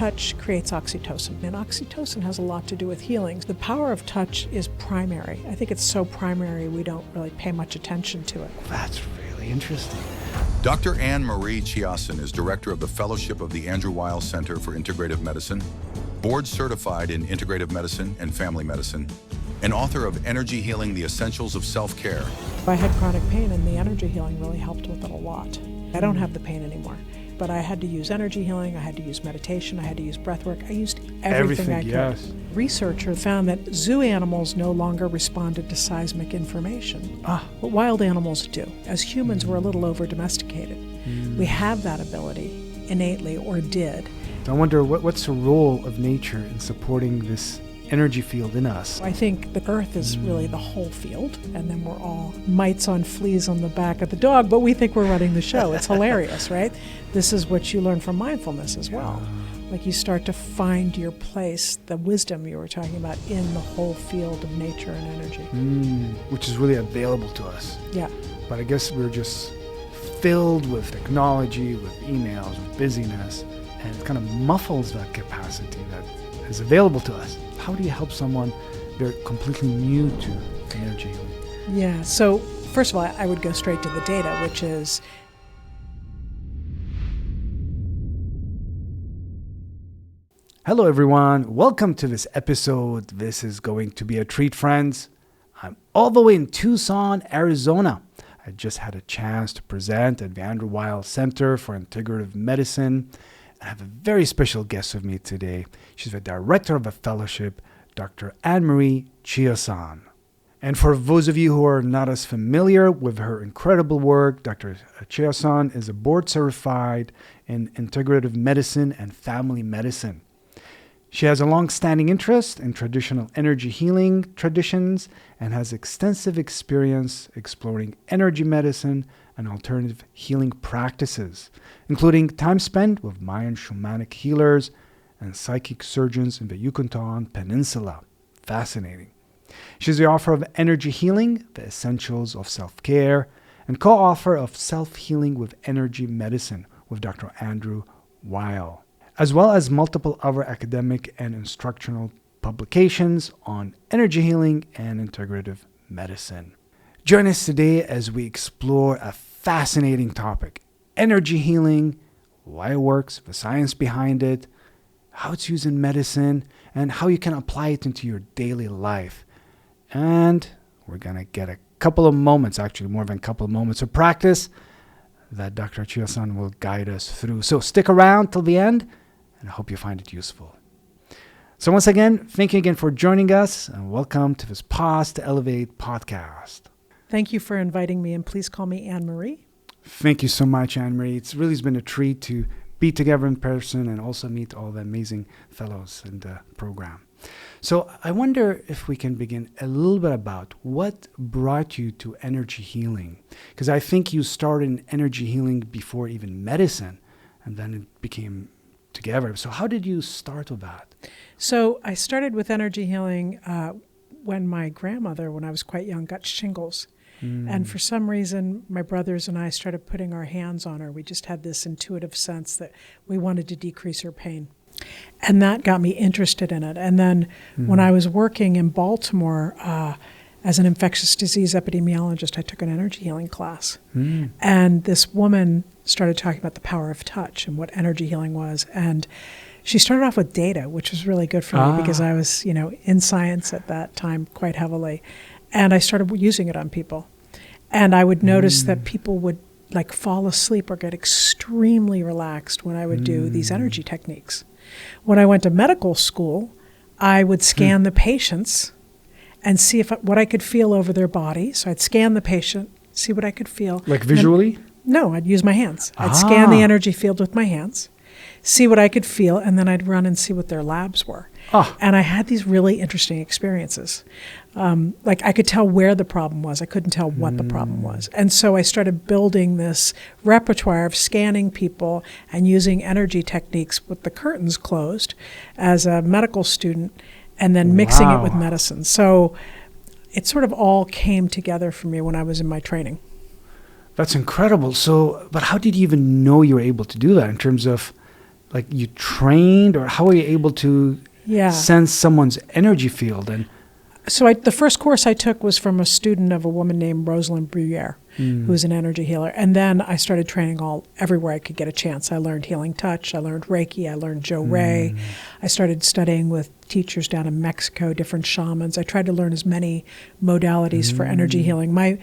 touch creates oxytocin, and oxytocin has a lot to do with healing. The power of touch is primary. I think it's so primary we don't really pay much attention to it. That's really interesting. Dr. Anne-Marie Chiasson is director of the Fellowship of the Andrew Weil Center for Integrative Medicine, board certified in integrative medicine and family medicine, and author of Energy Healing: The Essentials of Self-Care. I had chronic pain, and the energy healing really helped with it a lot. I don't have the pain anymore, but I had to use energy healing, I had to use meditation, I had to use breath work. I used everything I could. Yes. Researchers found that zoo animals no longer responded to seismic information. What wild animals do. As humans, we're a little over-domesticated. We have that ability innately, or did. I wonder what's the role of nature in supporting this energy field in us? I think the earth is really the whole field, and then we're all mites on fleas on the back of the dog, but we think we're running the show. It's hilarious, right? This is what you learn from mindfulness as well. Like, you start to find your place, the wisdom you were talking about, in the whole field of nature and energy. Which is really available to us. Yeah. But I guess we're just filled with technology, with emails, with busyness, and it kind of muffles that capacity that is available to us. How do you help someone they're completely new to energy? Yeah, so first of all, I would go straight to the data, which is Hello everyone, welcome to this episode. This is going to be a treat, friends. I'm all the way in Tucson, Arizona. I just had a chance to present at the Andrew Weil Center for Integrative Medicine. I have a very special guest with me today. She's the director of a fellowship, Dr. Anne-Marie Chiasson. And for those of you who are not as familiar with her incredible work, Dr. Chiasson is a board certified in integrative medicine and family medicine. She has a long-standing interest in traditional energy healing traditions and has extensive experience exploring energy medicine and alternative healing practices, including time spent with Mayan shamanic healers and psychic surgeons in the Yucatan Peninsula. Fascinating. She's the author of Energy Healing: The Essentials of Self-Care, and co-author of Self-Healing with Energy Medicine with Dr. Andrew Weil, as well as multiple other academic and instructional publications on energy healing and integrative medicine. Join us today as we explore a fascinating topic: energy healing, why it works, the science behind it, how it's used in medicine, and how you can apply it into your daily life. And we're going to get a couple of moments, actually more than a couple of moments of practice that Dr. Chiasson will guide us through. So stick around till the end, and I hope you find it useful. So once again, thank you again for joining us, and welcome to this Pause to Elevate podcast. Thank you for inviting me, and please call me Anne-Marie. Thank you so much, Anne-Marie. It's really been a treat to be together in person and also meet all the amazing fellows in the program. So I wonder if we can begin a little bit about what brought you to energy healing. Because I think you started in energy healing before even medicine, and then it became together. So how did you start with that? So I started with energy healing when my grandmother, when I was quite young, got shingles. And for some reason, my brothers and I started putting our hands on her. We just had this intuitive sense that we wanted to decrease her pain. And that got me interested in it. And then when I was working in Baltimore as an infectious disease epidemiologist, I took an energy healing class. And this woman started talking about the power of touch and what energy healing was. And she started off with data, which was really good for me because I was, in science at that time quite heavily. And I started using it on people. And I would notice that people would fall asleep or get extremely relaxed when I would do these energy techniques. When I went to medical school, I would scan the patients and see what I could feel over their body. So I'd scan the patient, see what I could feel. Like visually? No, I'd use my hands. I'd scan the energy field with my hands, see what I could feel, and then I'd run and see what their labs were. And I had these really interesting experiences. I could tell where the problem was. I couldn't tell what the problem was. And so I started building this repertoire of scanning people and using energy techniques with the curtains closed as a medical student, and then mixing it with medicine. So it sort of all came together for me when I was in my training. That's incredible. So, but how did you even know you were able to do that in terms of like you trained, or how are you able to sense someone's energy field? And so the first course I took was from a student of a woman named Rosalind Bruyere, who's an energy healer. And then I started training everywhere I could get a chance. I learned healing touch. I learned Reiki. I learned Jo Ray. I started studying with teachers down in Mexico, different shamans. I tried to learn as many modalities for energy healing. My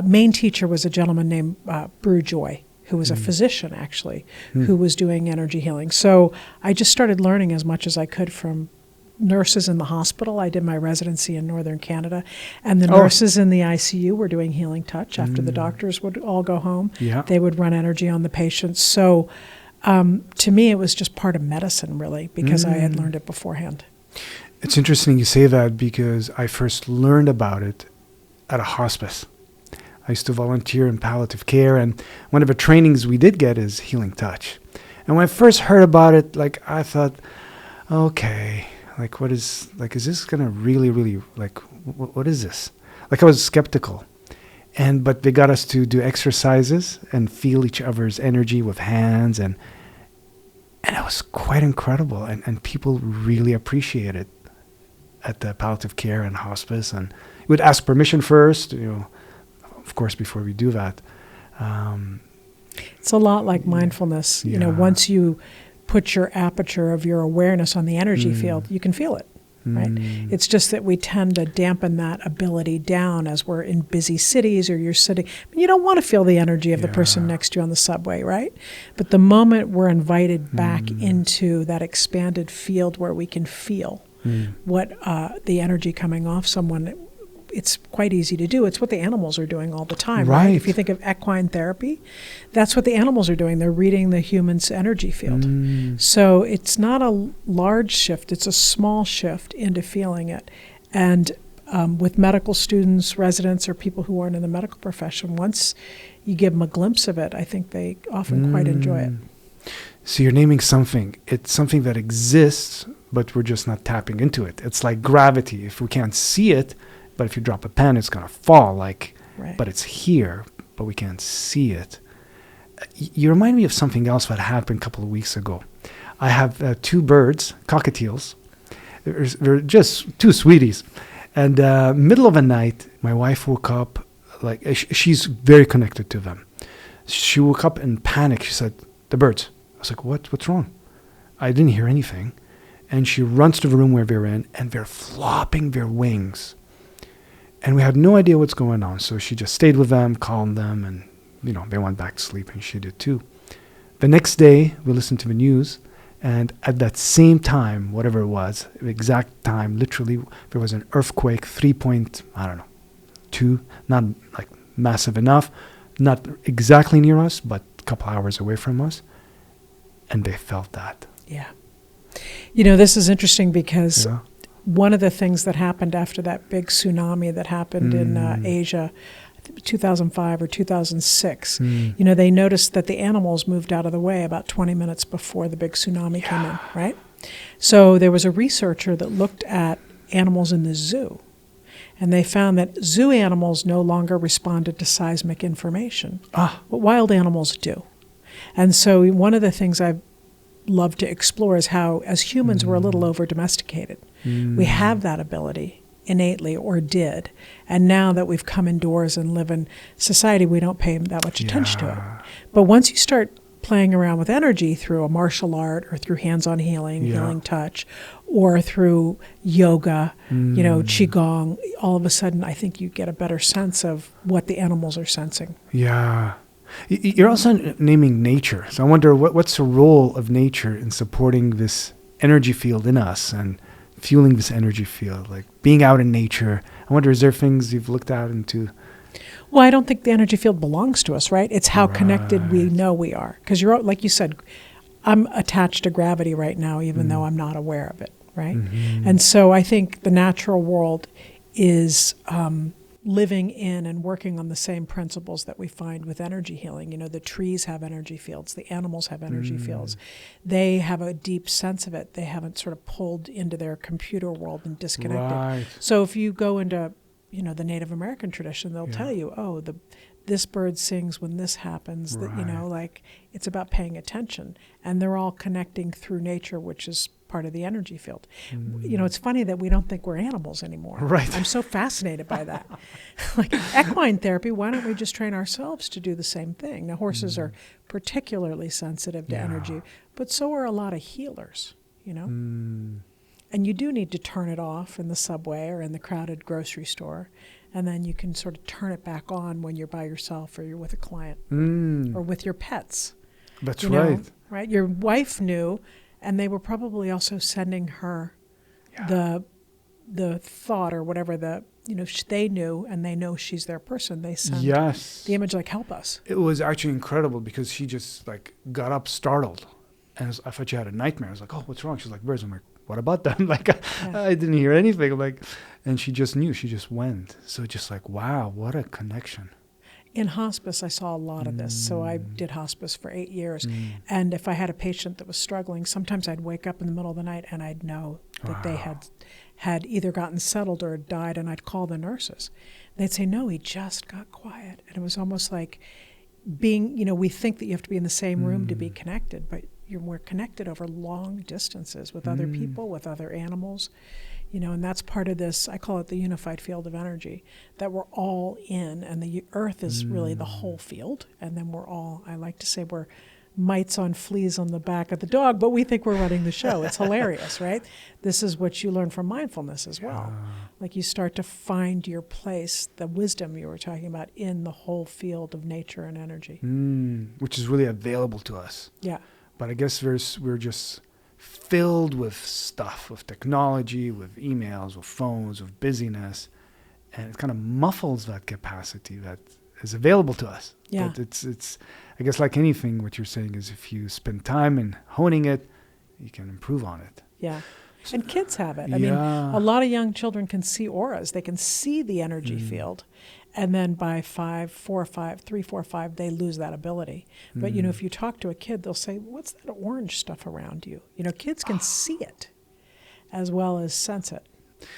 main teacher was a gentleman named Brew Joy, who was a physician, actually, who was doing energy healing. So I just started learning as much as I could from nurses in the hospital. I did my residency in northern Canada, and the nurses in the ICU were doing healing touch. After the doctors would all go home, they would run energy on the patients. So to me, it was just part of medicine, really, because I had learned it beforehand. It's interesting you say that, because I first learned about it at a hospice. I used to volunteer in palliative care, and one of the trainings we did get is healing touch. And when I first heard about it, like, I thought, okay, like, is this going to really, like, what is this? Like, I was skeptical. But they got us to do exercises and feel each other's energy with hands, and it was quite incredible. And people really appreciate it at the palliative care and hospice. And we would ask permission first, of course, before we do that. It's a lot like mindfulness. Once you put your aperture of your awareness on the energy field, you can feel it, right? It's just that we tend to dampen that ability down as we're in busy cities, or you're sitting. You don't want to feel the energy of the person next to you on the subway, right? But the moment we're invited back into that expanded field where we can feel what the energy coming off someone, it's quite easy to do. It's what the animals are doing all the time, right? If you think of equine therapy, that's what the animals are doing. They're reading the human's energy field. So it's not a large shift. It's a small shift into feeling it. And with medical students, residents, or people who aren't in the medical profession, once you give them a glimpse of it, I think they often quite enjoy it. So you're naming something. It's something that exists, but we're just not tapping into it. It's like gravity. If we can't see it, but if you drop a pen, it's going to fall, but it's here, but we can't see it. You remind me of something else that happened a couple of weeks ago. I have 2 birds, cockatiels. They're just 2 sweeties. And middle of the night, my wife woke up, she's very connected to them. She woke up in panic. She said, "The birds." I was like, what's wrong? I didn't hear anything. And she runs to the room where they're in, and they're flopping their wings. And we had no idea what's going on. So she just stayed with them, calmed them, and, they went back to sleep, and she did too. The next day, we listened to the news, and at that same time, whatever it was, the exact time, literally, there was an earthquake, 3.2, not like massive enough, not exactly near us, but a couple hours away from us. And they felt that. Yeah. This is interesting because one of the things that happened after that big tsunami that happened in Asia, I think 2005 or 2006, they noticed that the animals moved out of the way about 20 minutes before the big tsunami came in, right? So there was a researcher that looked at animals in the zoo, and they found that zoo animals no longer responded to seismic information, but wild animals do. And so one of the things I've love to explore is how, as humans, we're a little over-domesticated. We have that ability innately, or did. And now that we've come indoors and live in society, we don't pay that much attention to it. But once you start playing around with energy through a martial art, or through hands-on healing, healing touch, or through yoga, qigong, all of a sudden I think you get a better sense of what the animals are sensing. Yeah. You're also naming nature. So I wonder, what's the role of nature in supporting this energy field in us and fueling this energy field, like being out in nature? I wonder, is there things you've looked out into? Well, I don't think the energy field belongs to us, right? It's how connected we know we are. Because you're, like you said, I'm attached to gravity right now, even though I'm not aware of it, right? And so I think the natural world is living in and working on the same principles that we find with energy healing. The trees have energy fields. The animals have energy fields. They have a deep sense of it. They haven't sort of pulled into their computer world and disconnected. So if you go into, the Native American tradition, they'll tell you, this bird sings when this happens, that, you know, Right. like it's about paying attention. And they're all connecting through nature, which is part of the energy field. You know, it's funny that we don't think we're animals anymore. Right. I'm so fascinated by that. Like equine therapy, why don't we just train ourselves to do the same thing? Now, horses are particularly sensitive to Yeah. energy, but so are a lot of healers, you know? Mm. And you do need to turn it off in the subway or in the crowded grocery store. And then you can sort of turn it back on when you're by yourself or you're with a client Mm. or with your pets. That's You know, right. right? Your wife knew, and they were probably also sending her Yeah. the thought or whatever they knew, and they know she's their person. They send Yes. the image like, help us. It was actually incredible because she just like got up startled. And I thought she had a nightmare. I was like, oh, what's wrong? She's like, birds. I'm like, what about them? Like, I didn't hear anything. I'm like, and she just knew. She just went. So just like, wow, what a connection. In hospice, I saw a lot of this. So I did hospice for 8 years. And if I had a patient that was struggling, sometimes I'd wake up in the middle of the night and I'd know that they had either gotten settled or died, and I'd call the nurses. They'd say, no, he just got quiet. And it was almost like being, you know, we think that you have to be in the same room to be connected, but you're more connected over long distances with other people, with other animals. You know, and that's part of this, I call it the unified field of energy, that we're all in, and the earth is really the whole field. And then we're all, I like to say we're mites on fleas on the back of the dog, but we think we're running the show. It's hilarious, right? This is what you learn from mindfulness as well. Like you start to find your place, the wisdom you were talking about in the whole field of nature and energy. Which is really available to us. Yeah. But I guess we're just filled with stuff, with technology, with emails, with phones, with busyness. And it kind of muffles that capacity that is available to us. Yeah. But it's I guess like anything, what you're saying is if you spend time in honing it, you can improve on it. Yeah. And kids have it. I mean, Yeah. a lot of young children can see auras. They can see the energy field. And then by 3, 4, 5, they lose that ability. But, you know, if you talk to a kid, they'll say, what's that orange stuff around you? You know, kids can see it as well as sense it.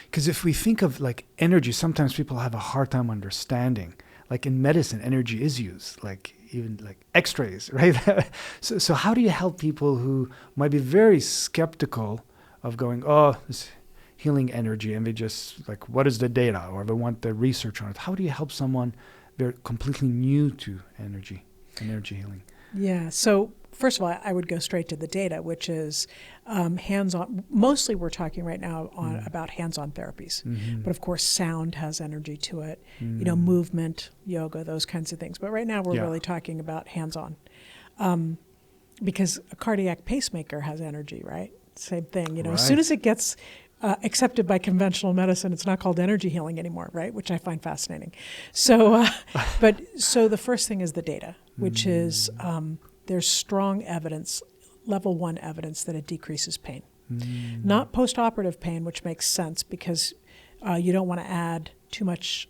Because if we think of like energy, sometimes people have a hard time understanding. Like in medicine, energy is used, like even like x-rays, right? So how do you help people who might be very skeptical of going, oh, this healing energy, and they just like, what is the data? Or they want the research on it. How do you help someone they're completely new to energy healing? Yeah. So first of all, I would go straight to the data, which is hands-on. Mostly we're talking right now about hands-on therapies. But of course, sound has energy to it, you know, movement, yoga, those kinds of things. But right now we're really talking about hands-on. Because a cardiac pacemaker has energy, right? Same thing. You know, as soon as it gets accepted by conventional medicine, it's not called energy healing anymore, right? Which I find fascinating. So, so the first thing is the data, which is there's strong evidence, level 1 evidence that it decreases pain. Not post-operative pain, which makes sense because you don't want to add too much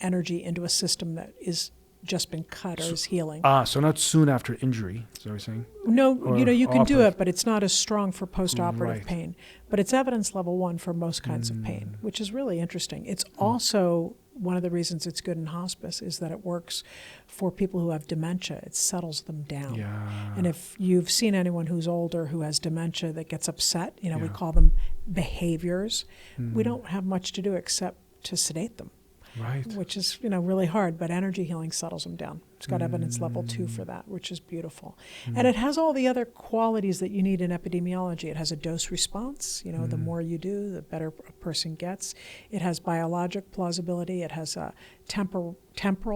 energy into a system that is just been cut or is healing. So not soon after injury, is that what you're saying? No, Or you know, you can do operative. it, but it's not as strong for post-operative Right. pain. But it's evidence level 1 for most kinds of pain, which is really interesting. It's also one of the reasons it's good in hospice is that it works for people who have dementia. It settles them down. Yeah. And if you've seen anyone who's older who has dementia that gets upset, you know, we call them behaviors. We don't have much to do except to sedate them. Right. Which is, you know, really hard, but energy healing settles them down. It's got evidence level 2 for that, which is beautiful. And it has all the other qualities that you need in epidemiology. It has a dose response. You know, the more you do, the better a person gets. It has biologic plausibility. It has a temporal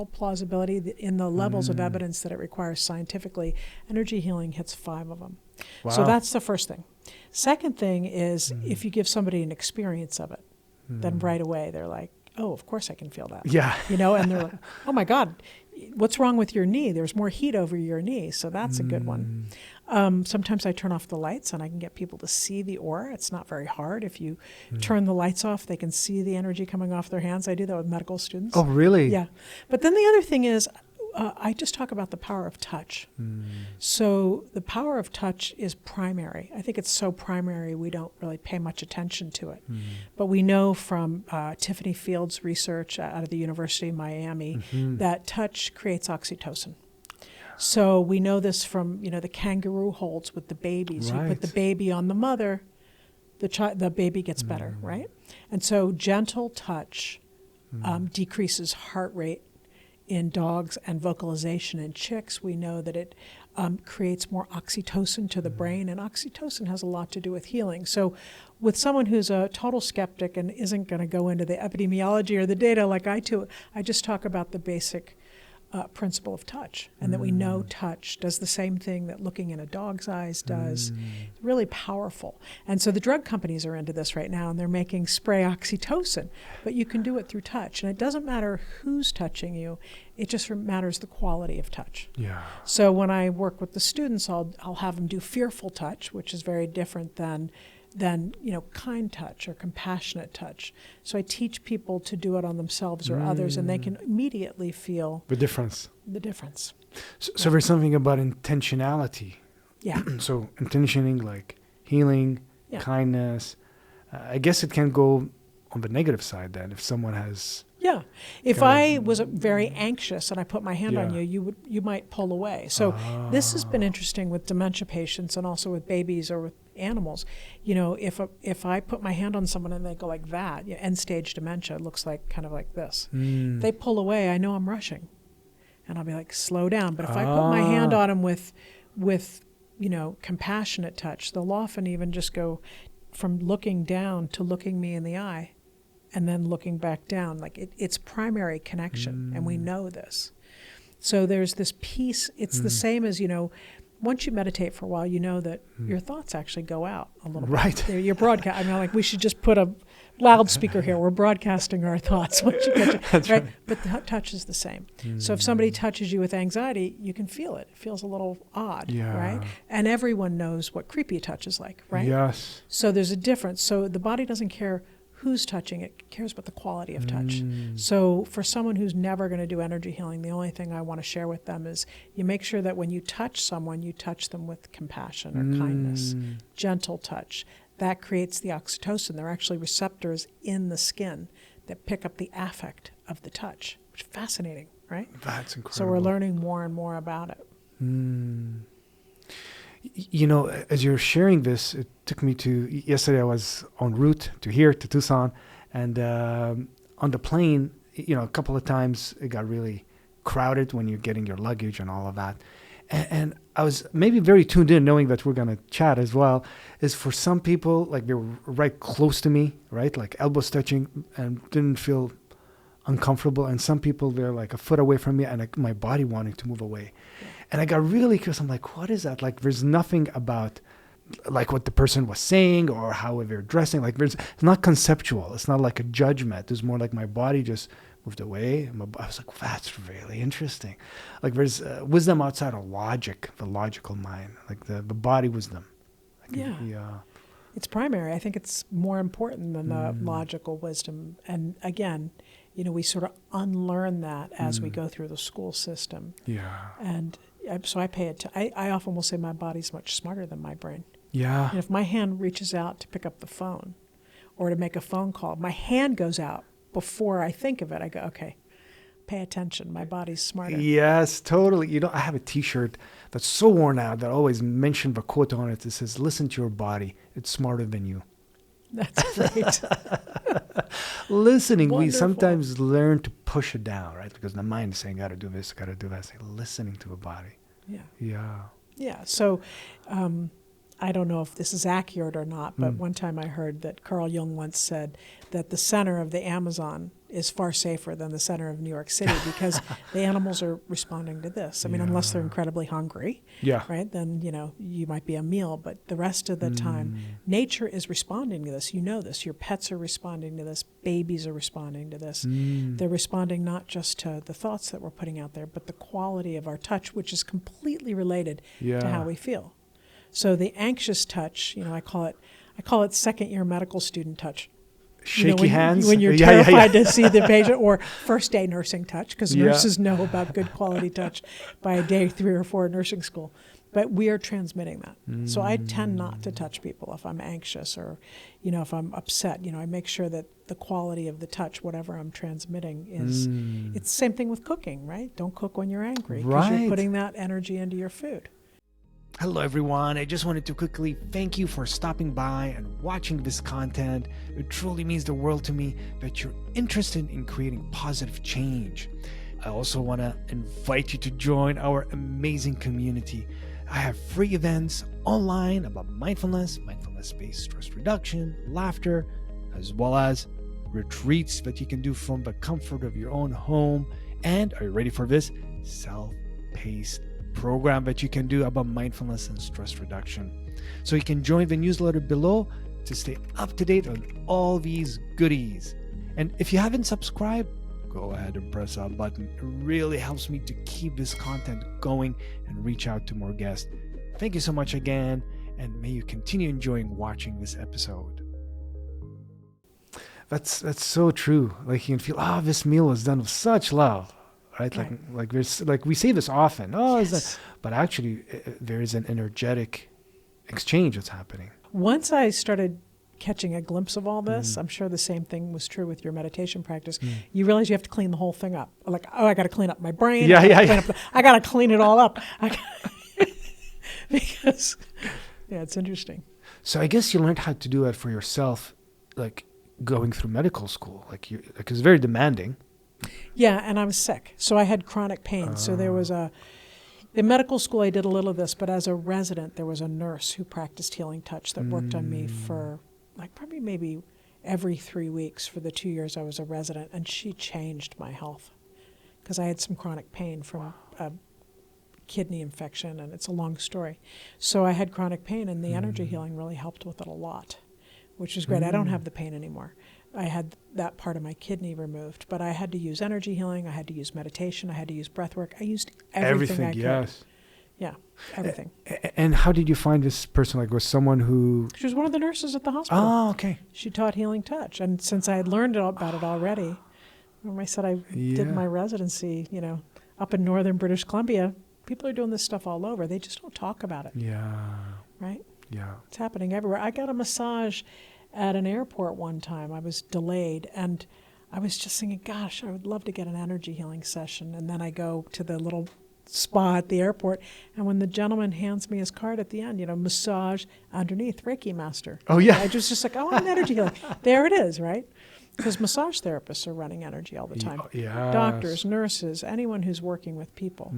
plausibility. In the levels of evidence that it requires scientifically, energy healing hits 5 of them. Wow. So that's the first thing. Second thing is if you give somebody an experience of it, then right away they're like, oh, of course I can feel that. Yeah. You know, and they're like, oh my God, what's wrong with your knee? There's more heat over your knee. So that's a good one. Sometimes I turn off the lights and I can get people to see the aura. It's not very hard. If you turn the lights off, they can see the energy coming off their hands. I do that with medical students. Oh, really? Yeah. But then the other thing is, I just talk about the power of touch. So the power of touch is primary. I think it's so primary we don't really pay much attention to it. But we know from Tiffany Field's research out of the University of Miami that touch creates oxytocin. So we know this from, the kangaroo holds with the babies. Right. You put the baby on the mother, the baby gets better, right? And so gentle touch decreases heart rate in dogs and vocalization in chicks. We know that it creates more oxytocin to the brain, and oxytocin has a lot to do with healing. So with someone who's a total skeptic and isn't going to go into the epidemiology or the data like I do, I just talk about the basic principle of touch, and that we know touch does the same thing that looking in a dog's eyes does. Really powerful. And so the drug companies are into this right now, and they're making spray oxytocin, but you can do it through touch. And it doesn't matter who's touching you, it just matters the quality of touch. Yeah. So when I work with the students, I'll have them do fearful touch, which is very different than kind touch or compassionate touch. So I teach people to do it on themselves or others, and they can immediately feel The difference. So there's something about intentionality. Yeah. So intentioning, like healing, kindness. I guess it can go on the negative side then if someone has... Yeah. If I was very anxious and I put my hand on you, you might pull away. So this has been interesting with dementia patients and also with babies or with animals. If I put my hand on someone and they go like that, end stage dementia looks like kind of like this. If they pull away, I know I'm rushing, and I'll be like, slow down. But if I put my hand on them with compassionate touch, they'll often even just go from looking down to looking me in the eye, and then looking back down. Like it's primary connection, and we know this. So there's this piece. It's the same as, once you meditate for a while, you know that your thoughts actually go out a little bit. Right. You're broadcast. We should just put a loudspeaker here. We're broadcasting our thoughts. Once you get That's right. But the touch is the same. So if somebody touches you with anxiety, you can feel it. It feels a little odd, right? And everyone knows what creepy touch is like, right? Yes. So there's a difference. So the body doesn't care who's touching it, cares about the quality of touch. So for someone who's never going to do energy healing, the only thing I want to share with them is you make sure that when you touch someone, you touch them with compassion or kindness, gentle touch. That creates the oxytocin. There are actually receptors in the skin that pick up the affect of the touch, which is fascinating, right? That's incredible. So we're learning more and more about it. As you're sharing this, it took me to, yesterday I was en route to Tucson, and on the plane, a couple of times it got really crowded when you're getting your luggage and all of that. And I was maybe very tuned in, knowing that we're going to chat as well, is for some people, like they were right close to me, right? Like elbows touching, and didn't feel uncomfortable. And some people, they're like a foot away from me, and my body wanting to move away. And I got really curious. I'm like, what is that? Like, there's nothing about like what the person was saying or how they're dressing. Like, it's not conceptual. It's not like a judgment. It's more like my body just moved away. I was like, that's really interesting. Like, there's wisdom outside of logic, the logical mind, like the body wisdom. Like, it's primary. I think it's more important than the logical wisdom. And again, we sort of unlearn that as we go through the school system. Yeah. And so I pay it I often will say my body's much smarter than my brain. Yeah. And if my hand reaches out to pick up the phone or to make a phone call, my hand goes out before I think of it. I go, okay, pay attention. My body's smarter. Yes, totally. I have a T-shirt that's so worn out that always mentioned the quote on it that says, listen to your body. It's smarter than you. That's right. Listening, Wonderful. we sometimes learn to push it down, right? Because the mind is saying, got to do this, got to do that. It's like listening to a body. Yeah. Yeah. Yeah. So I don't know if this is accurate or not, but one time I heard that Carl Jung once said that the center of the Amazon is far safer than the center of New York City because the animals are responding to this. I mean, unless they're incredibly hungry, right? Then, you might be a meal, but the rest of the time, nature is responding to this. You know this. Your pets are responding to this. Babies are responding to this. They're responding not just to the thoughts that we're putting out there, but the quality of our touch, which is completely related to how we feel. So the anxious touch, I call it second-year medical student touch. Shaky hands. When you're terrified to see the patient, or first day nursing touch, because Yeah. nurses know about good quality touch by day 3 or 4 nursing school. But we are transmitting that. So I tend not to touch people if I'm anxious or, if I'm upset. I make sure that the quality of the touch, whatever I'm transmitting, is, it's the same thing with cooking, right? Don't cook when you're angry, because Right. you're putting that energy into your food. Hello everyone, I just wanted to quickly thank you for stopping by and watching this content. It truly means the world to me that you're interested in creating positive change. I also want to invite you to join our amazing community. I have free events online about mindfulness-based stress reduction, laughter, as well as retreats that you can do from the comfort of your own home. And are you ready for this? Self-paced program that you can do about mindfulness and stress reduction. So you can join the newsletter below to stay up to date on all these goodies. And if you haven't subscribed, go ahead and press that button. It really helps me to keep this content going and reach out to more guests. Thank you so much again, and may you continue enjoying watching this episode. That's so true. Like you can feel, this meal was done with such love. Right? Like we say this often. But actually, there is an energetic exchange that's happening. Once I started catching a glimpse of all this, I'm sure the same thing was true with your meditation practice. You realize you have to clean the whole thing up. Like, I got to clean up my brain. I got to clean it all up. Because, it's interesting. So I guess you learned how to do it for yourself, like going through medical school. Like it's very demanding. Yeah, and I was sick. So I had chronic pain. So there was in medical school, I did a little of this, but as a resident, there was a nurse who practiced healing touch that worked on me for probably maybe every 3 weeks for the 2 years I was a resident. And she changed my health because I had some chronic pain from a kidney infection, and it's a long story. So I had chronic pain, and the energy healing really helped with it a lot, which is great. I don't have the pain anymore. I had that part of my kidney removed, but I had to use energy healing. I had to use meditation. I had to use breath work. I used everything I could. Yes. Yeah, everything. And how did you find this person? Like, was someone who... She was one of the nurses at the hospital. Oh, okay. She taught healing touch. And since I had learned about it already, I said I did my residency, up in northern British Columbia. People are doing this stuff all over. They just don't talk about it. Yeah. Right? Yeah. It's happening everywhere. I got a massage at an airport one time. I was delayed, and I was just thinking, gosh, I would love to get an energy healing session. And then I go to the little spa at the airport, and when the gentleman hands me his card at the end, massage underneath, Reiki master. Oh, yeah. I was just like, I want an energy healing. There it is, right? Because massage therapists are running energy all the time. Yes. Doctors, nurses, anyone who's working with people,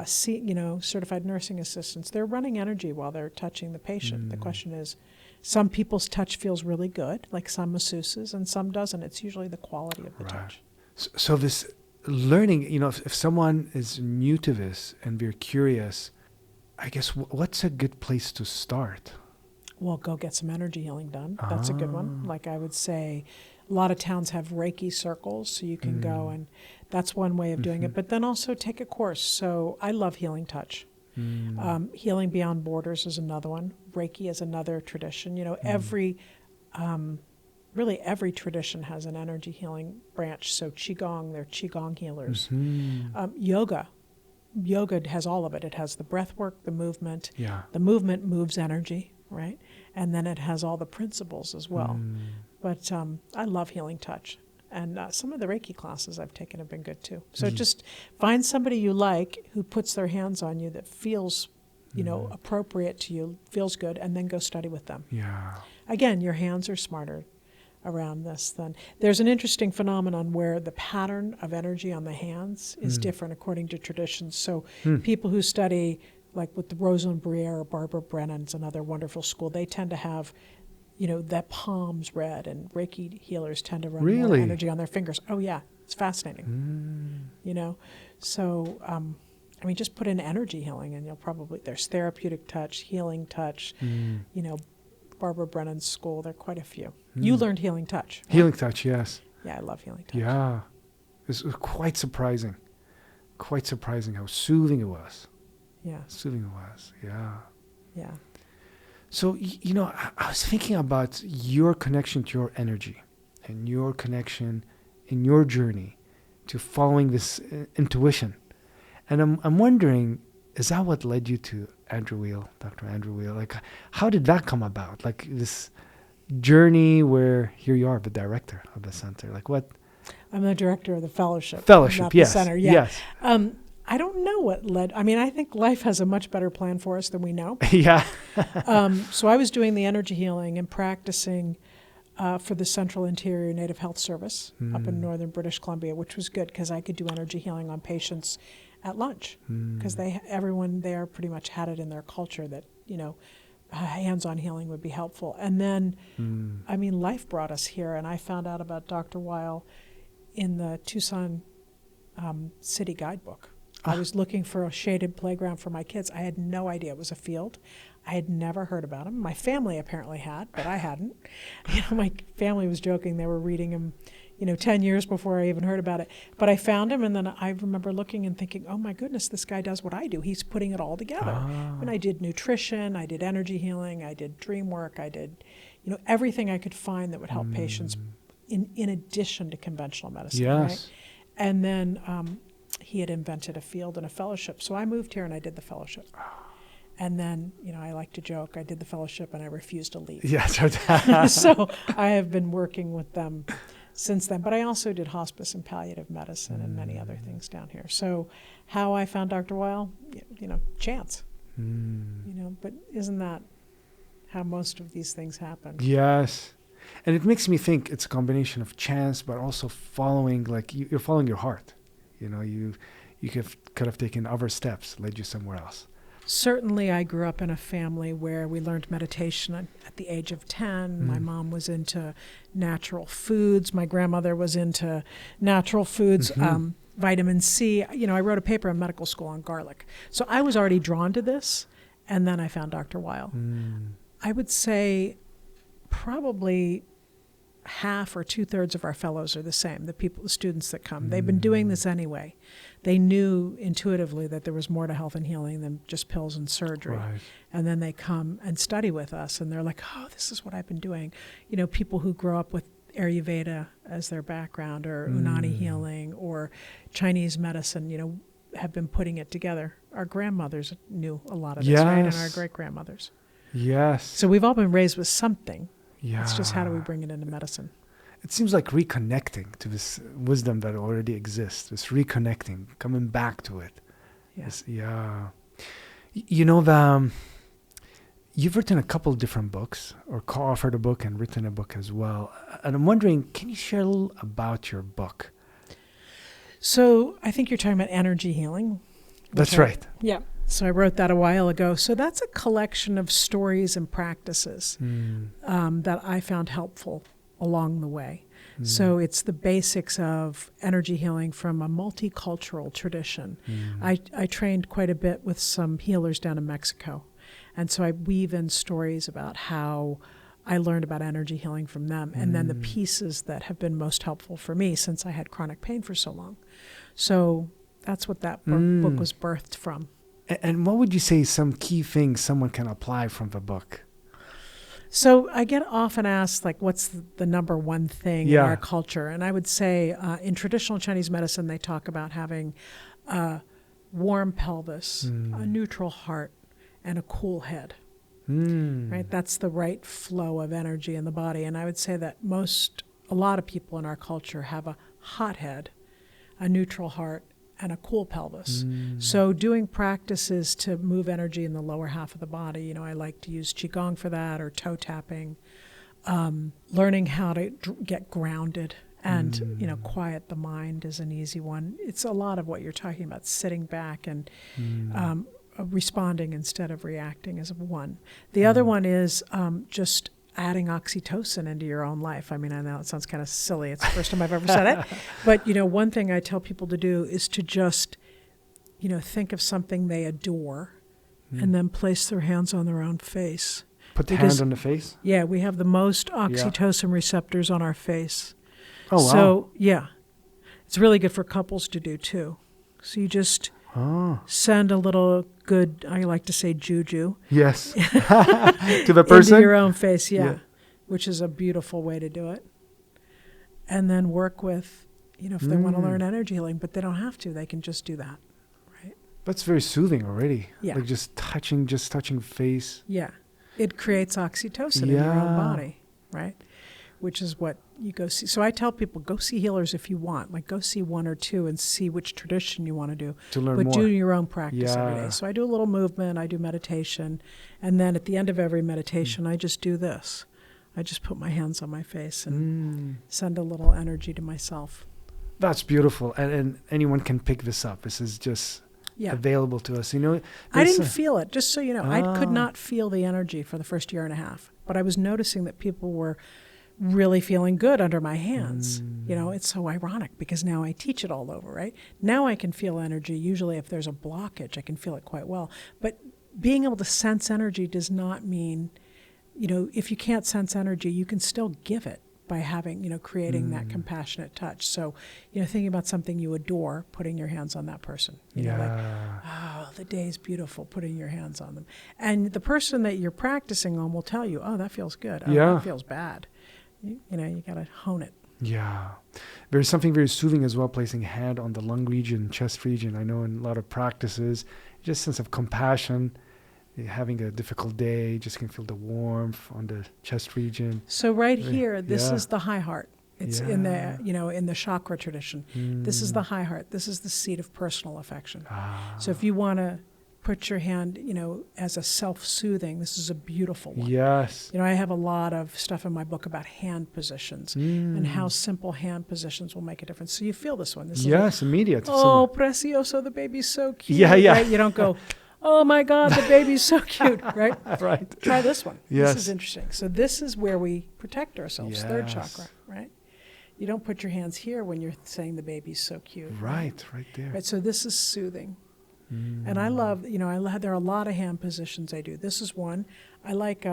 certified nursing assistants, they're running energy while they're touching the patient. The question is, some people's touch feels really good, like some masseuses, and some doesn't. It's usually the quality of the touch. So this learning, if someone is new to this and they're curious, I guess what's a good place to start? Well, go get some energy healing done. That's a good one. Like I would say, a lot of towns have Reiki circles, so you can go, and that's one way of doing it. But then also take a course. So I love healing touch. Healing Beyond Borders is another one. Reiki is another tradition. Every tradition has an energy healing branch. So Qigong, they're Qigong healers. Yoga has all of it. It has the breath work, the movement. Yeah. The movement moves energy, right? And then it has all the principles as well. But I love healing touch. And some of the Reiki classes I've taken have been good too. So just find somebody you like who puts their hands on you that feels, appropriate to you, feels good, and then go study with them. Yeah. Again, your hands are smarter around this than... There's an interesting phenomenon where the pattern of energy on the hands is different according to traditions. So people who study, like with the Rosalind Briere or Barbara Brennan's another wonderful school, they tend to have... that palm's red, and Reiki healers tend to run more energy on their fingers. Oh, yeah. It's fascinating. So, just put in energy healing, and there's therapeutic touch, healing touch, Barbara Brennan's school. There are quite a few. You learned healing touch. Right? Healing touch, yes. Yeah, I love healing touch. Yeah. It was quite surprising. Quite surprising how soothing it was. Yeah. Soothing it was, yeah. Yeah. So, I was thinking about your connection to your energy. and your connection in your journey to following this intuition. And I'm wondering, is that what led you to Andrew Weil, Dr. Andrew Weil? Like, how did that come about? Like this journey where here you are, the director of the center. Like what? I'm the director of the fellowship. Fellowship, not yes. The center, yeah. Yes. I don't know what led. I mean, I think life has a much better plan for us than we know. Yeah. So I was doing the energy healing and practicing for the Central Interior Native Health Service up in northern British Columbia, which was good because I could do energy healing on patients at lunch because everyone there pretty much had it in their culture that, hands-on healing would be helpful. And then, I mean, life brought us here, and I found out about Dr. Weil in the Tucson City Guidebook. I was looking for a shaded playground for my kids. I had no idea it was a field. I had never heard about him. My family apparently had, but I hadn't. My family was joking. They were reading him, 10 years before I even heard about it. But I found him, and then I remember looking and thinking, oh, my goodness, this guy does what I do. He's putting it all together. And I did nutrition. I did energy healing. I did dream work. I did, everything I could find that would help patients in addition to conventional medicine. Yes. Right? And then he had invented a field and a fellowship. So I moved here and I did the fellowship. And then, I like to joke, I did the fellowship and I refused to leave. Yes. So I have been working with them since then. But I also did hospice and palliative medicine and many other things down here. So how I found Dr. Weil, chance. But isn't that how most of these things happen? Yes. And it makes me think it's a combination of chance, but also following, like you're following your heart. You could have taken other steps, led you somewhere else. Certainly, I grew up in a family where we learned meditation at the age of 10. My mom was into natural foods. My grandmother was into natural foods, vitamin C. I wrote a paper in medical school on garlic. So I was already drawn to this, and then I found Dr. Weil. I would say probably half or 2/3 of our fellows are the same, the students that come. They've been doing this anyway. They knew intuitively that there was more to health and healing than just pills and surgery. Right. And then they come and study with us, and they're like, oh, this is what I've been doing. People who grow up with Ayurveda as their background, or Unani healing, or Chinese medicine, have been putting it together. Our grandmothers knew a lot of this, right? And our great-grandmothers. Yes. So we've all been raised with something. Yeah. It's just how do we bring it into medicine? It seems like reconnecting to this wisdom that already exists, this reconnecting, coming back to it. Yes. You've written a couple different books, or co-authored a book and written a book as well. And I'm wondering, can you share a little about your book? So I think you're talking about energy healing. That's right. Yeah. So I wrote that a while ago. So that's a collection of stories and practices that I found helpful along the way. So it's the basics of energy healing from a multicultural tradition. I trained quite a bit with some healers down in Mexico. And so I weave in stories about how I learned about energy healing from them, and then the pieces that have been most helpful for me since I had chronic pain for so long. So that's what that book was birthed from. And what would you say some key things someone can apply from the book? So I get often asked, like, what's the number one thing in our culture? And I would say in traditional Chinese medicine, they talk about having a warm pelvis, a neutral heart, and a cool head. Right? That's the right flow of energy in the body. And I would say that a lot of people in our culture have a hot head, a neutral heart, and a cool pelvis. So doing practices to move energy in the lower half of the body, I like to use Qigong for that, or toe tapping, learning how to get grounded and, quiet the mind is an easy one. It's a lot of what you're talking about, sitting back and responding instead of reacting is one. The other one is just adding oxytocin into your own life. I mean, I know it sounds kind of silly. It's the first time I've ever said it. But, one thing I tell people to do is to just, think of something they adore and then place their hands on their own face. Put the hand on the face? Yeah, we have the most oxytocin receptors on our face. Oh, wow. So, yeah. It's really good for couples to do, too. So you just send a little good, I like to say, juju. Yes. To the person? Into your own face, yeah. Which is a beautiful way to do it. and then work with, if they want to learn energy healing, but they don't have to. They can just do that, right? That's very soothing already. Yeah. Like just touching face. Yeah. It creates oxytocin in your own body, right? Which is what you go see. So I tell people, go see healers if you want. Like, go see one or two and see which tradition you want to do. To learn but more. do your own practice every Yeah. day. So I do a little movement. I do meditation. And then at the end of every meditation, I just do this. I just put my hands on my face and send a little energy to myself. That's beautiful. And anyone can pick this up. This is just available to us. I didn't feel it, just so you know. I could not feel the energy for the first year and a half. But I was noticing that people were really feeling good under my hands. It's so ironic because now I teach it all over, right? Now I can feel energy. Usually if there's a blockage, I can feel it quite well. But being able to sense energy does not mean, if you can't sense energy, you can still give it by having, creating that compassionate touch. So, thinking about something you adore, putting your hands on that person. The day's beautiful, putting your hands on them. And the person that you're practicing on will tell you, oh, that feels good. Oh, that feels bad. You got to hone it. Yeah. There's something very soothing as well, placing a hand on the lung region, chest region. I know in a lot of practices, just sense of compassion. Having a difficult day, just can feel the warmth on the chest region. So right here, this is the high heart. It's in the, in the chakra tradition. This is the high heart. This is the seat of personal affection. So if you want to put your hand, as a self-soothing, this is a beautiful one. Yes. I have a lot of stuff in my book about hand positions and how simple hand positions will make a difference. So you feel this one. This is immediate. Oh, precioso, the baby's so cute. Yeah. Right? You don't go, oh my God, the baby's so cute, right? Right. Try this one. Yes. This is interesting. So this is where we protect ourselves, third chakra, right? You don't put your hands here when you're saying the baby's so cute. Right there. Right, so this is soothing. And I love, there are a lot of hand positions I do. This is one. I like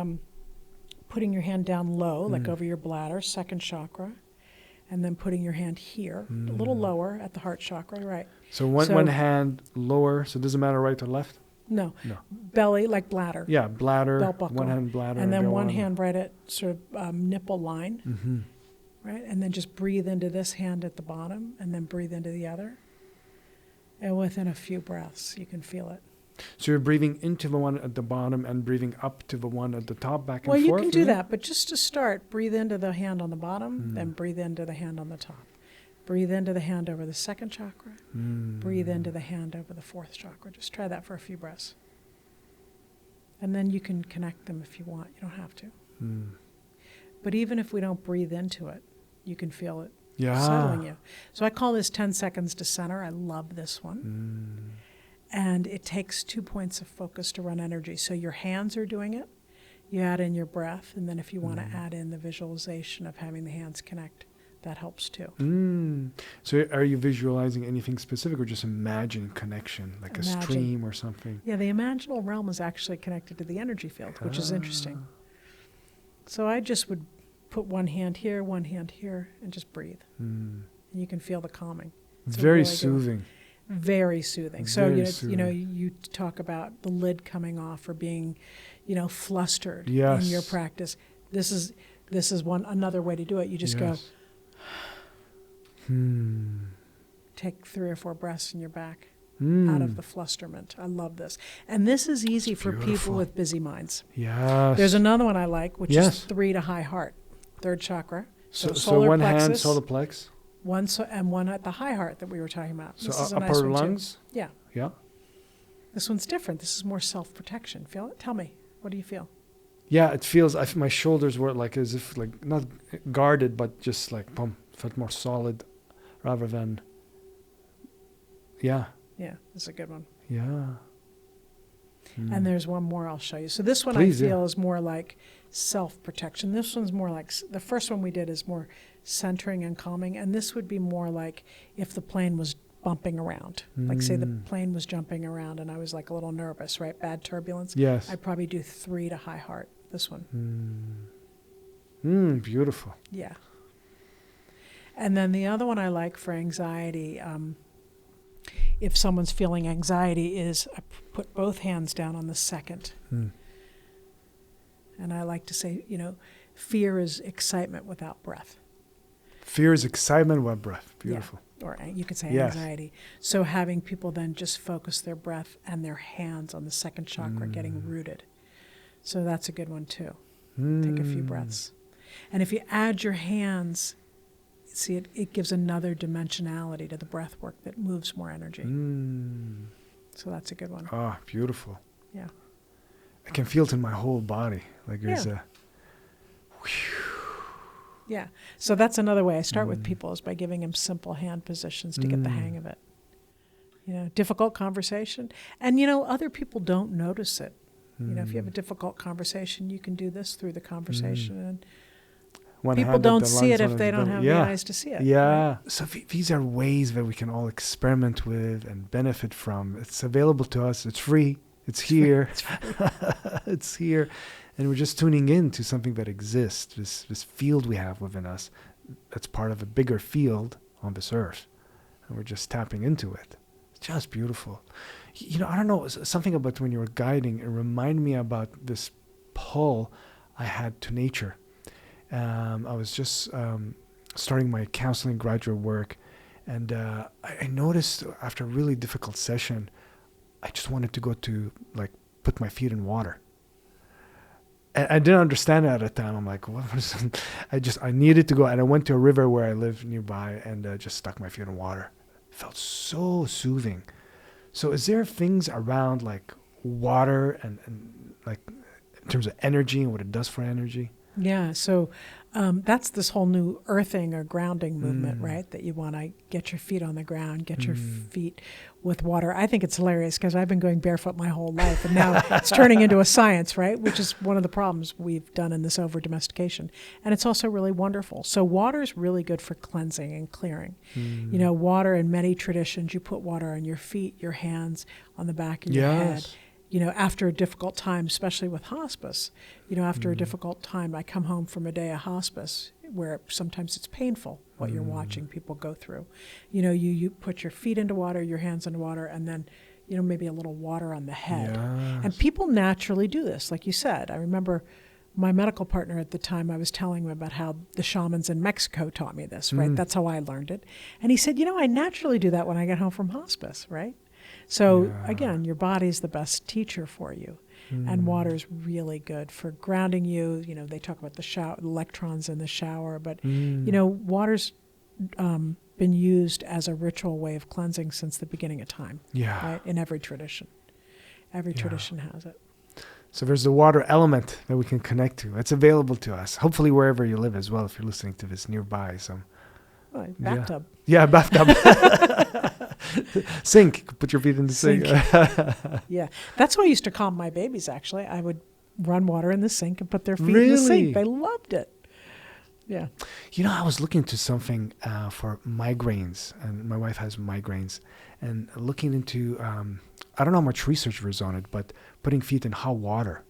putting your hand down low, like over your bladder, second chakra, and then putting your hand here, a little lower at the heart chakra, right? So one hand lower, so it doesn't matter right or left? No. Belly, like bladder. Yeah, bladder, belt buckle. one hand bladder. And then one hand right at sort of nipple line, right? And then just breathe into this hand at the bottom, and then breathe into the other. And within a few breaths, you can feel it. So you're breathing into the one at the bottom and breathing up to the one at the top, back and forth? Well, you can do that, but just to start, breathe into the hand on the bottom, then breathe into the hand on the top. Breathe into the hand over the second chakra. Breathe into the hand over the fourth chakra. Just try that for a few breaths. And then you can connect them if you want. You don't have to. But even if we don't breathe into it, you can feel it settling you. So I call this 10 seconds to center. I love this one. And it takes 2 points of focus to run energy. So your hands are doing it. You add in your breath. And then if you want to add in the visualization of having the hands connect, that helps too. So are you visualizing anything specific or just imagining connection, like a stream or something? Yeah, the imaginal realm is actually connected to the energy field, which is interesting. So I just would put one hand here, and just breathe. And you can feel the calming. It's very soothing. Very soothing. So you talk about the lid coming off or being, flustered in your practice. This is another way to do it. You just go. Take 3 or 4 breaths in your back out of the flusterment. I love this. And this is easy for people with busy minds. Yes. There's another one I like, which is 3 to high heart, third chakra. So solar one plexus, hand, solar plex. And one at the high heart that we were talking about. So this is a upper nice one lungs? too. Yeah. Yeah. This one's different. This is more self-protection. Feel it? Tell me. What do you feel? Yeah, it feels, my shoulders were like as if like not guarded, but just like felt more solid rather than, Yeah, this is a good one. Yeah. And there's one more I'll show you. So this one Please, I feel is more like self-protection. This one's more like, the first one we did is more centering and calming. And this would be more like if the plane was bumping around. Like say the plane was jumping around and I was like a little nervous, right? Bad turbulence. Yes. I'd probably do 3 to high heart, this one. Beautiful. Yeah. And then the other one I like for anxiety, if someone's feeling anxiety, is I put both hands down on the second. And I like to say, fear is excitement without breath. Fear is excitement, one breath. Beautiful. Yeah. Or you could say Yes. anxiety. So having people then just focus their breath and their hands on the second chakra getting rooted. So that's a good one too. Take a few breaths. And if you add your hands, see, it gives another dimensionality to the breath work that moves more energy. So that's a good one. Ah, beautiful. Yeah. I can feel it in my whole body. Like there's Yeah. Yeah. So that's another way I start with people is by giving them simple hand positions to get the hang of it. You know, difficult conversation. And, you know, other people don't notice it. You know, if you have a difficult conversation, you can do this through the conversation. And One people hand at don't the see lungs, it one if at they the don't belly. have Yeah. the eyes to see it. Yeah. Right? So these are ways that we can all experiment with and benefit from. It's available to us. It's free. It's here. It's here. And we're just tuning in to something that exists, this field we have within us that's part of a bigger field on this earth. And we're just tapping into it. It's just beautiful. You know, I don't know, something about when you were guiding, it reminded me about this pull I had to nature. I was just starting my counseling graduate work, and I noticed after a really difficult session, I just wanted to go to, like, put my feet in water. And I didn't understand it at the time. I'm like, what was I needed to go, and I went to a river where I live nearby and just stuck my feet in water. It felt so soothing. So is there things around like water and like in terms of energy and what it does for energy? Yeah, so that's this whole new earthing or grounding movement, right? That you want to get your feet on the ground, get your feet with water. I think it's hilarious because I've been going barefoot my whole life, and now it's turning into a science, right? Which is one of the problems we've done in this over-domestication. And it's also really wonderful. So water is really good for cleansing and clearing. You know, water in many traditions, you put water on your feet, your hands, on the back of your head. You know, after a difficult time, especially with hospice, you know, after a difficult time, I come home from a day of hospice where sometimes it's painful what you're watching people go through. You know, you put your feet into water, your hands into water, and then, you know, maybe a little water on the head. And people naturally do this, like you said. I remember my medical partner at the time, I was telling him about how the shamans in Mexico taught me this, right? That's how I learned it. And he said, you know, I naturally do that when I get home from hospice, right? So again, your body's the best teacher for you. And water's really good for grounding you. You know, they talk about the shower, electrons in the shower, but you know, water's been used as a ritual way of cleansing since the beginning of time. Right? In every tradition. Every tradition has it. So there's the water element that we can connect to. It's available to us. Hopefully wherever you live as well, if you're listening to this nearby. So Bathtub. Yeah, bathtub. Sink. Put your feet in the sink. Yeah. That's how I used to calm my babies, actually. I would run water in the sink and put their feet in the sink. They loved it. Yeah. You know, I was looking into something for migraines, and my wife has migraines, and looking into, I don't know how much research there is on it, but putting feet in hot water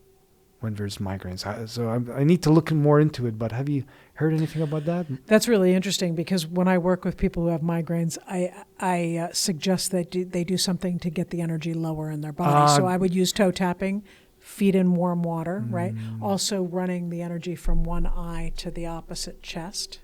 when there's migraines. So I need to look more into it, but have you heard anything about that? That's really interesting because when I work with people who have migraines, I suggest that they do something to get the energy lower in their body. So I would use toe tapping, feet in warm water, right? Also running the energy from one eye to the opposite chest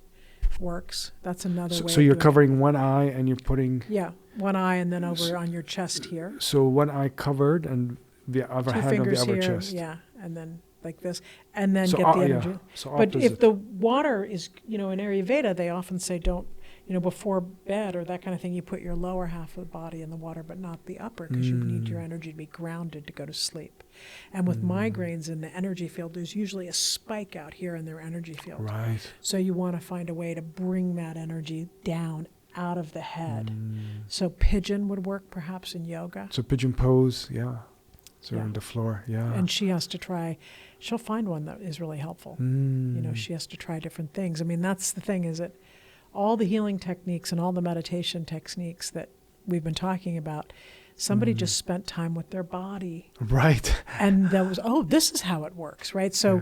works. That's another way. So you're covering one eye and you're putting... Yeah, one eye and then over on your chest here. So one eye covered and the other hand on the upper chest. Yeah, and then like this, and then So, get the energy. Yeah. So but if the water is, you know, in Ayurveda, they often say don't, you know, before bed or that kind of thing, you put your lower half of the body in the water, but not the upper, because you need your energy to be grounded to go to sleep. And with migraines in the energy field, there's usually a spike out here in their energy field. Right. So you want to find a way to bring that energy down out of the head. So pigeon would work perhaps in yoga. So pigeon pose, yeah. So on the floor, yeah. And she has to try, she'll find one that is really helpful. You know, she has to try different things. I mean, that's the thing, is that all the healing techniques and all the meditation techniques that we've been talking about, somebody just spent time with their body. Right. And that was, this is how it works, right? So,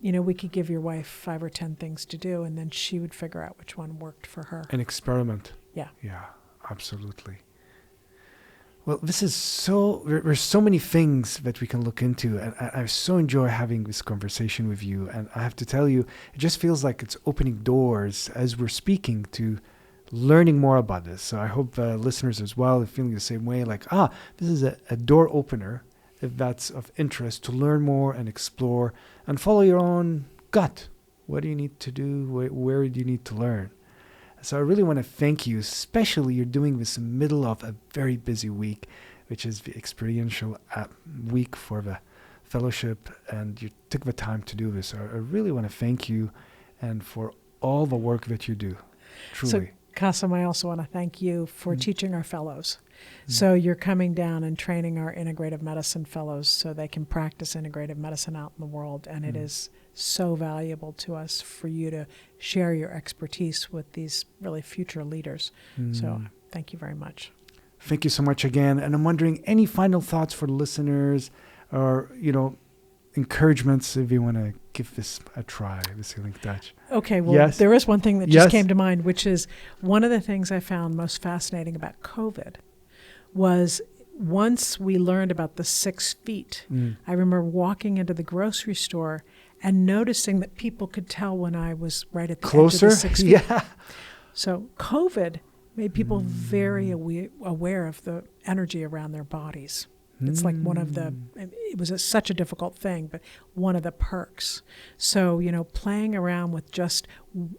you know, we could give your wife 5 or 10 things to do, and then she would figure out which one worked for her. An experiment. Yeah. Yeah, absolutely. Well, this is there's so many things that we can look into. And I so enjoy having this conversation with you. And I have to tell you, it just feels like it's opening doors as we're speaking to learning more about this. So I hope listeners as well are feeling the same way, like, this is a door opener, if that's of interest, to learn more and explore and follow your own gut. What do you need to do? Where do you need to learn? So I really want to thank you, especially you're doing this in the middle of a very busy week, which is the experiential week for the fellowship, and you took the time to do this. So I really want to thank you and for all the work that you do, truly. So, Chiasson, I also want to thank you for teaching our fellows. So you're coming down and training our integrative medicine fellows so they can practice integrative medicine out in the world, and it is so valuable to us for you to share your expertise with these really future leaders. So thank you very much. Thank you so much again. And I'm wondering, any final thoughts for the listeners, or, encouragements if you want to give this a try, this healing touch? Okay, well, Yes. there is one thing that Yes. just came to mind, which is one of the things I found most fascinating about COVID was once we learned about the 6 feet, I remember walking into the grocery store and noticing that people could tell when I was right at the Closer? edge of the 6 feet. Yeah. So COVID made people very aware of the energy around their bodies. It's like one of it was such a difficult thing, but one of the perks. So, playing around with just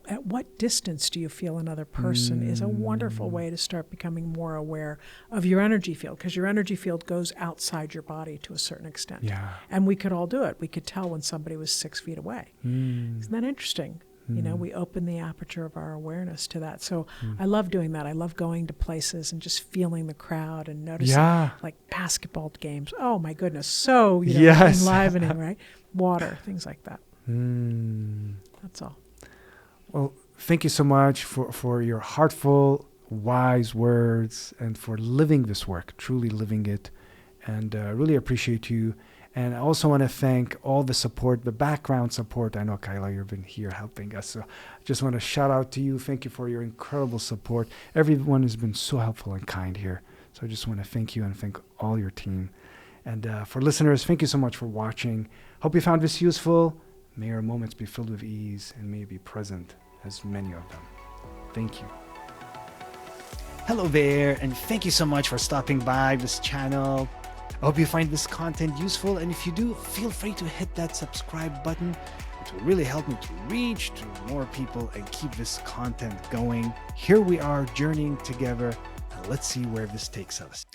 at what distance do you feel another person is a wonderful way to start becoming more aware of your energy field, because your energy field goes outside your body to a certain extent. Yeah. And we could all do it. We could tell when somebody was 6 feet away. Isn't that interesting? We open the aperture of our awareness to that. So I love doing that. I love going to places and just feeling the crowd and noticing like basketball games. Oh my goodness. So, Yes. enlivening, right? Water, things like that. That's all. Well, thank you so much for your heartful, wise words and for living this work, truly living it. And really appreciate you. And I also want to thank all the support, the background support. I know, Kyla, you've been here helping us. So I just want to shout out to you. Thank you for your incredible support. Everyone has been so helpful and kind here. So I just want to thank you and thank all your team. And for listeners, thank you so much for watching. Hope you found this useful. May your moments be filled with ease and may you be present as many of them. Thank you. Hello there, and thank you so much for stopping by this channel. I hope you find this content useful, and if you do, feel free to hit that subscribe button. It will really help me to reach to more people and keep this content going. Here we are journeying together, and let's see where this takes us.